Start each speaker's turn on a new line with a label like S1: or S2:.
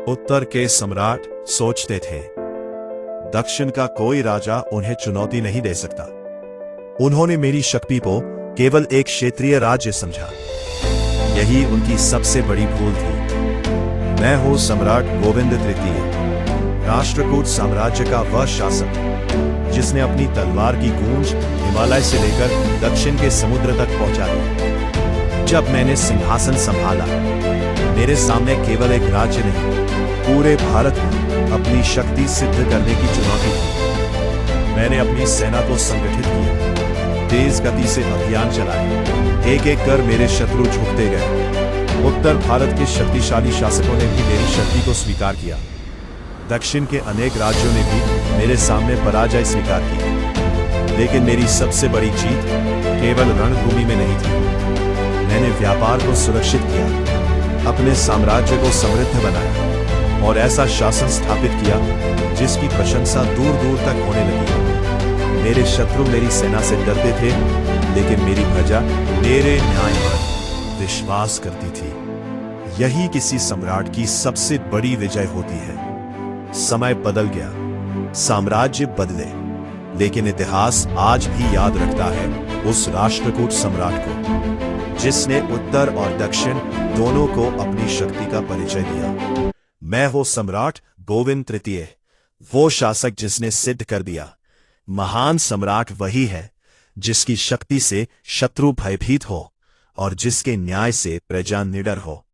S1: उत्तर के सम्राट सोचते थे दक्षिण का कोई राजा उन्हें चुनौती नहीं दे सकता। उन्होंने मेरी शक्ति को केवल एक क्षेत्रीय राज्य समझा। यही उनकी सबसे बड़ी भूल थी। मैं हूं सम्राट गोविंद तृतीय, राष्ट्रकूट साम्राज्य का वह शासक जिसने अपनी तलवार की गूंज हिमालय से लेकर दक्षिण के समुद्र तक पहुंचा दी। जब मैंने सिंहासन संभाला, मेरे सामने केवल एक राज्य नहीं, पूरे भारत में अपनी शक्ति सिद्ध करने की चुनौती थी। मैंने अपनी सेना को संगठित किया, तेज गति से अभियान चलाए। एक एक कर मेरे शत्रु झुकते गए। उत्तर भारत के शक्तिशाली शासकों ने भी मेरी शक्ति को स्वीकार किया। दक्षिण के अनेक राज्यों ने भी मेरे सामने पराजय स्वीकार की। लेकिन मेरी सबसे बड़ी जीत केवल रणभूमि में नहीं थी। मैंने व्यापार को सुरक्षित किया, अपने साम्राज्य को समृद्ध बनाया और ऐसा शासन स्थापित किया जिसकी प्रशंसा दूर दूर तक होने लगी। मेरे शत्रु मेरी सेना से डरते थे, लेकिन मेरी प्रजा मेरे न्याय पर विश्वास करती थी। यही किसी सम्राट की सबसे बड़ी विजय होती है। समय बदल गया, साम्राज्य बदले, लेकिन इतिहास आज भी याद रखता है उस राष्ट्रकूट सम्राट को जिसने उत्तर और दक्षिण दोनों को अपनी शक्ति का परिचय दिया। मैं हूं सम्राट गोविंद तृतीय, वो शासक जिसने सिद्ध कर दिया, महान सम्राट वही है जिसकी शक्ति से शत्रु भयभीत हो और जिसके न्याय से प्रजा निडर हो।